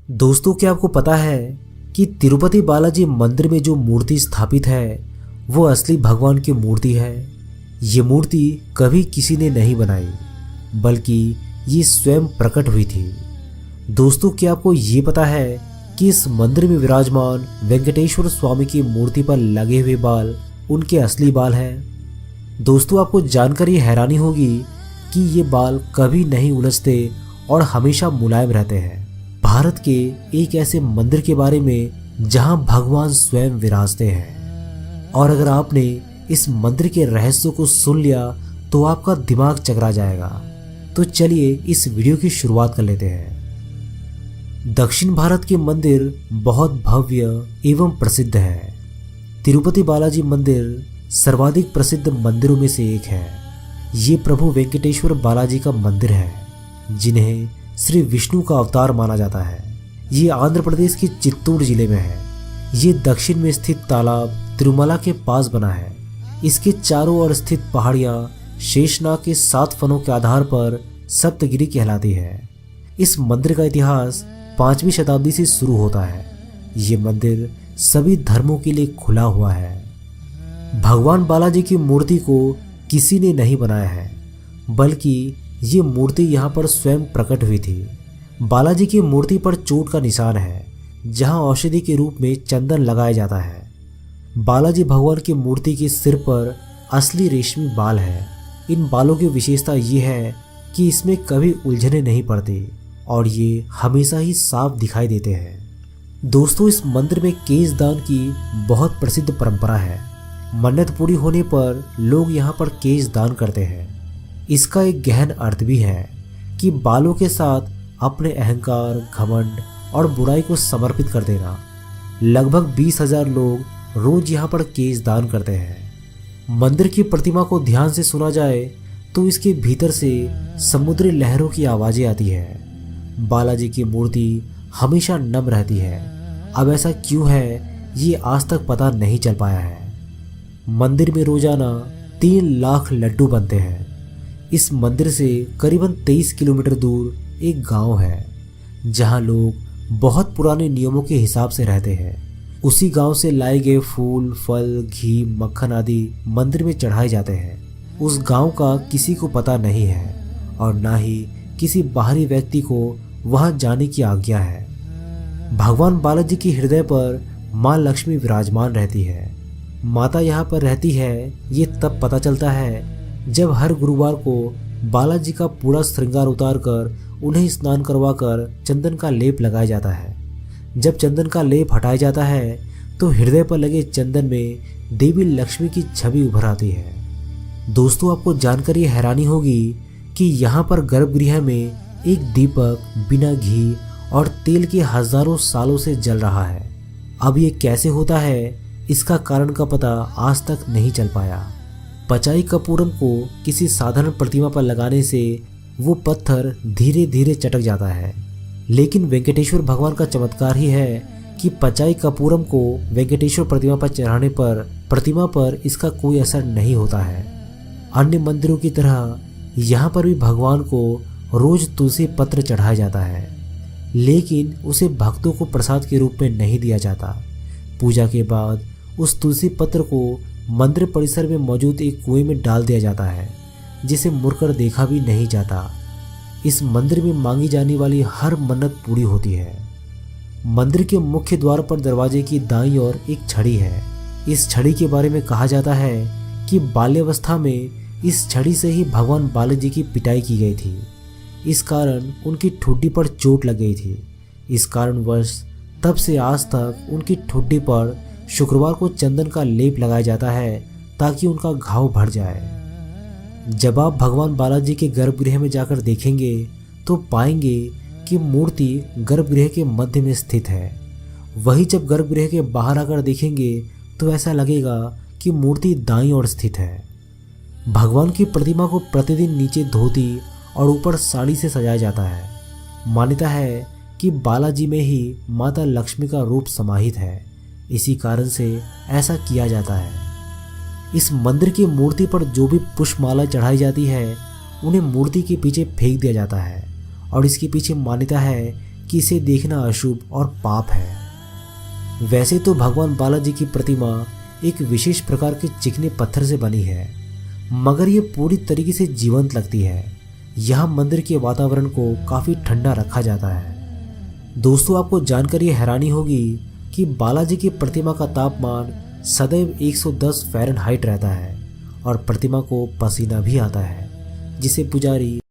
दोस्तों, क्या आपको पता है कि तिरुपति बालाजी मंदिर में जो मूर्ति स्थापित है वो असली भगवान की मूर्ति है। ये मूर्ति कभी किसी ने नहीं बनाई, बल्कि ये स्वयं प्रकट हुई थी। दोस्तों, क्या आपको ये पता है कि इस मंदिर में विराजमान वेंकटेश्वर स्वामी की मूर्ति पर लगे हुए बाल उनके असली बाल हैं। दोस्तों, आपको जानकर ये हैरानी होगी कि ये बाल कभी नहीं उलझते और हमेशा मुलायम रहते हैं। भारत के एक ऐसे मंदिर के बारे में जहां भगवान स्वयं विराजते हैं। और अगर आपने इस मंदिर के रहस्यों को सुन लिया तो आपका दिमाग चकरा जाएगा। तो चलिए इस वीडियो की शुरुआत कर लेते हैं। दक्षिण भारत के मंदिर बहुत भव्य एवं प्रसिद्ध है। तिरुपति बालाजी मंदिर सर्वाधिक प्रसिद्ध मंदिरों में से एक है। ये प्रभु वेंकटेश्वर बालाजी का मंदिर है, जिन्हें श्री विष्णु का अवतार माना जाता है। ये आंध्र प्रदेश के चित्तूर जिले में है। ये दक्षिण में स्थित तालाब तिरुमला के पास बना है। इसके चारों ओर स्थित पहाड़ियां शेषनाग के 7 फनों के आधार पर सप्तगिरी कहलाती है। इस मंदिर का इतिहास 5वीं शताब्दी से शुरू होता है। ये मंदिर सभी धर्मों के लिए खुला हुआ है। भगवान बालाजी की मूर्ति को किसी ने नहीं बनाया है, बल्कि ये मूर्ति यहाँ पर स्वयं प्रकट हुई थी। बालाजी की मूर्ति पर चोट का निशान है, जहाँ औषधि के रूप में चंदन लगाया जाता है। बालाजी भगवान की मूर्ति के सिर पर असली रेशमी बाल है। इन बालों की विशेषता ये है कि इसमें कभी उलझने नहीं पड़ती और ये हमेशा ही साफ दिखाई देते हैं। दोस्तों, इस मंदिर में केश दान की बहुत प्रसिद्ध परंपरा है। मन्नत पूरी होने पर लोग यहाँ पर केश दान करते हैं। इसका एक गहन अर्थ भी है कि बालों के साथ अपने अहंकार, घमंड और बुराई को समर्पित कर देना। लगभग 20,000 लोग रोज यहाँ पर केश दान करते हैं। मंदिर की प्रतिमा को ध्यान से सुना जाए तो इसके भीतर से समुद्री लहरों की आवाजें आती है। बालाजी की मूर्ति हमेशा नम रहती है। अब ऐसा क्यों है, ये आज तक पता नहीं चल पाया है। मंदिर में रोजाना 3 लाख लड्डू बनते हैं। इस मंदिर से करीबन 23 किलोमीटर दूर एक गांव है, जहां लोग बहुत पुराने नियमों के हिसाब से रहते हैं। उसी गांव से लाए गए फूल, फल, घी, मक्खन आदि मंदिर में चढ़ाए जाते हैं। उस गांव का किसी को पता नहीं है और ना ही किसी बाहरी व्यक्ति को वहां जाने की आज्ञा है। भगवान बालाजी के हृदय पर माँ लक्ष्मी विराजमान रहती है। माता यहाँ पर रहती है, ये तब पता चलता है जब हर गुरुवार को बालाजी का पूरा श्रृंगार उतार कर उन्हें स्नान करवाकर चंदन का लेप लगाया जाता है। जब चंदन का लेप हटाया जाता है तो हृदय पर लगे चंदन में देवी लक्ष्मी की छवि उभर आती है। दोस्तों, आपको जानकर ये हैरानी होगी कि यहाँ पर गर्भगृह में एक दीपक बिना घी और तेल के हजारों सालों से जल रहा है। अब ये कैसे होता है, इसका कारण का पता आज तक नहीं चल पाया। पचाई कपूरम को किसी साधारण प्रतिमा पर लगाने से वो पत्थर धीरे धीरे चटक जाता है, लेकिन वेंकटेश्वर भगवान का चमत्कार ही है कि पचाई कपूरम को वेंकटेश्वर प्रतिमा पर चढ़ाने पर प्रतिमा पर इसका कोई असर नहीं होता है। अन्य मंदिरों की तरह यहाँ पर भी भगवान को रोज तुलसी पत्र चढ़ाया जाता है, लेकिन उसे भक्तों को प्रसाद के रूप में नहीं दिया जाता। पूजा के बाद उस तुलसी पत्र को मंदिर परिसर में मौजूद एक कुएं में डाल दिया जाता है, जिसे मुड़कर देखा भी नहीं जाता। इस मंदिर में मांगी जाने वाली हर मन्नत पूरी होती है। मंदिर के मुख्य द्वार पर दरवाजे की दाईं ओर एक छड़ी है। इस छड़ी के बारे में कहा जाता है कि बाल्यावस्था में इस छड़ी से ही भगवान बालाजी की पिटाई की गई थी। इस कारण उनकी ठुड्डी पर चोट लग गई थी। इस कारणवश तब से आज तक उनकी ठुड्डी पर शुक्रवार को चंदन का लेप लगाया जाता है, ताकि उनका घाव भर जाए। जब आप भगवान बालाजी के गर्भगृह में जाकर देखेंगे तो पाएंगे कि मूर्ति गर्भगृह के मध्य में स्थित है। वही जब गर्भगृह के बाहर आकर देखेंगे तो ऐसा लगेगा कि मूर्ति दाईं ओर स्थित है। भगवान की प्रतिमा को प्रतिदिन नीचे धोती और ऊपर साड़ी से सजाया जाता है। मान्यता है कि बालाजी में ही माता लक्ष्मी का रूप समाहित है। इसी कारण से ऐसा किया जाता है। इस मंदिर की मूर्ति पर जो भी पुष्पमाला चढ़ाई जाती है, उन्हें मूर्ति के पीछे फेंक दिया जाता है और इसके पीछे मान्यता है कि इसे देखना अशुभ और पाप है। वैसे तो भगवान बालाजी की प्रतिमा एक विशेष प्रकार के चिकने पत्थर से बनी है, मगर ये पूरी तरीके से जीवंत लगती है। यहाँ मंदिर के वातावरण को काफ़ी ठंडा रखा जाता है। दोस्तों, आपको जानकर ये हैरानी होगी कि बालाजी की प्रतिमा का तापमान सदैव 110 फ़ारेनहाइट रहता है और प्रतिमा को पसीना भी आता है, जिसे पुजारी